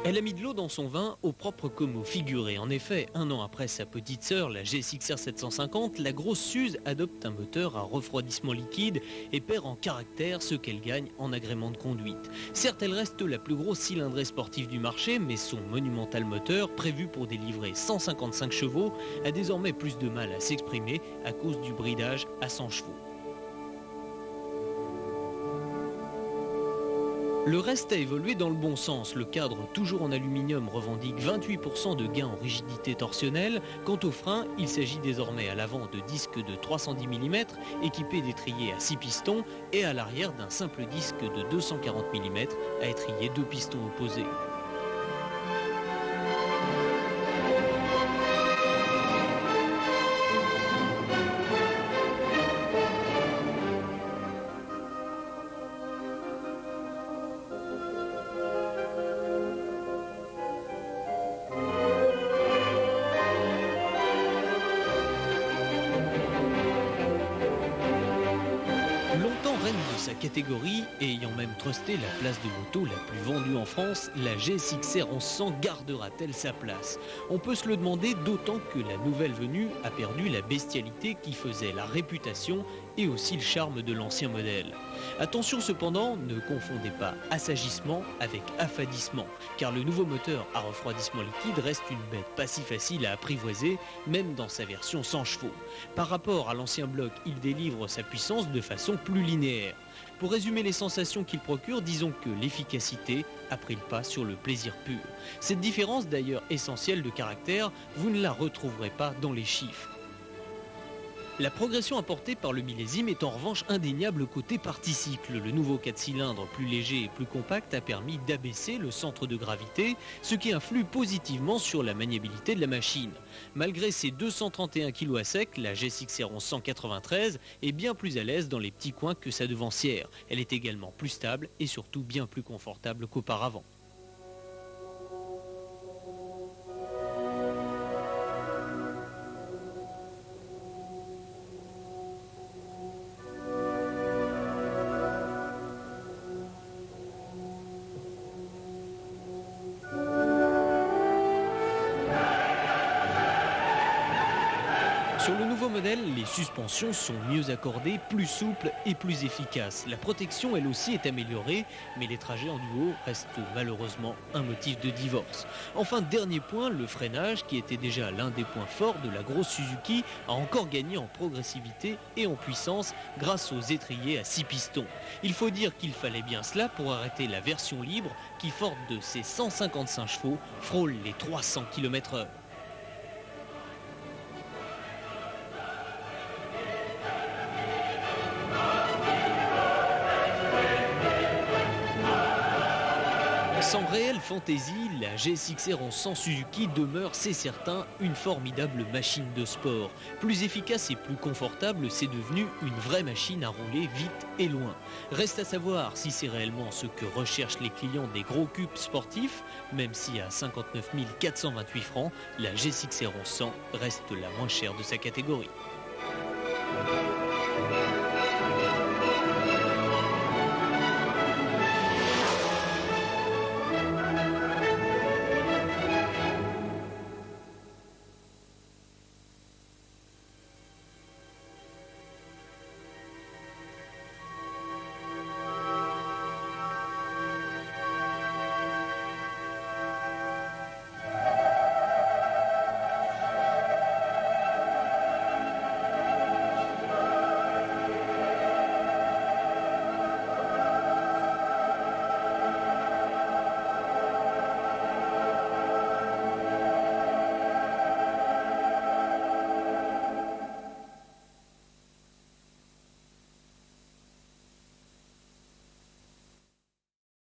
Elle a mis de l'eau dans son vin, au propre comme au figuré. En effet, un an après sa petite sœur, la GSX-R 750, la grosse Suze adopte un moteur à refroidissement liquide et perd en caractère ce qu'elle gagne en agrément de conduite. Certes, elle reste la plus grosse cylindrée sportive du marché, mais son monumental moteur, prévu pour délivrer 155 chevaux, a désormais plus de mal à s'exprimer à cause du bridage à 100 chevaux. Le reste a évolué dans le bon sens. Le cadre, toujours en aluminium, revendique 28% de gain en rigidité torsionnelle. Quant au frein, il s'agit désormais à l'avant de disques de 310 mm équipés d'étriers à 6 pistons et à l'arrière d'un simple disque de 240 mm à étrier 2 pistons opposés. Longtemps reine de sa catégorie et ayant même trusté la place de moto la plus vendue en France, la GSX-R 1100 gardera-t-elle sa place? On peut se le demander, d'autant que la nouvelle venue a perdu la bestialité qui faisait la réputation et aussi le charme de l'ancien modèle. Attention cependant, ne confondez pas assagissement avec affadissement, car le nouveau moteur à refroidissement liquide reste une bête pas si facile à apprivoiser, même dans sa version 100 chevaux. Par rapport à l'ancien bloc, il délivre sa puissance de façon plus linéaire. Pour résumer les sensations qu'il procure, disons que l'efficacité a pris le pas sur le plaisir pur. Cette différence, d'ailleurs essentielle de caractère, vous ne la retrouverez pas dans les chiffres. La progression apportée par le millésime est en revanche indéniable côté participle. Le nouveau 4 cylindres plus léger et plus compact a permis d'abaisser le centre de gravité, ce qui influe positivement sur la maniabilité de la machine. Malgré ses 231 kg à sec, la GSX-R 1193 est bien plus à l'aise dans les petits coins que sa devancière. Elle est également plus stable et surtout bien plus confortable qu'auparavant. Sur le nouveau modèle, les suspensions sont mieux accordées, plus souples et plus efficaces. La protection, elle aussi, est améliorée, mais les trajets en duo restent malheureusement un motif de divorce. Enfin, dernier point, le freinage, qui était déjà l'un des points forts de la grosse Suzuki, a encore gagné en progressivité et en puissance grâce aux étriers à 6 pistons. Il faut dire qu'il fallait bien cela pour arrêter la version libre qui, forte de ses 155 chevaux, frôle les 300 km/h. Sans réelle fantaisie, la GSX-R 1100 Suzuki demeure, c'est certain, une formidable machine de sport. Plus efficace et plus confortable, c'est devenu une vraie machine à rouler vite et loin. Reste à savoir si c'est réellement ce que recherchent les clients des gros cubes sportifs, même si à 59 428 francs, la GSX-R 1100 reste la moins chère de sa catégorie.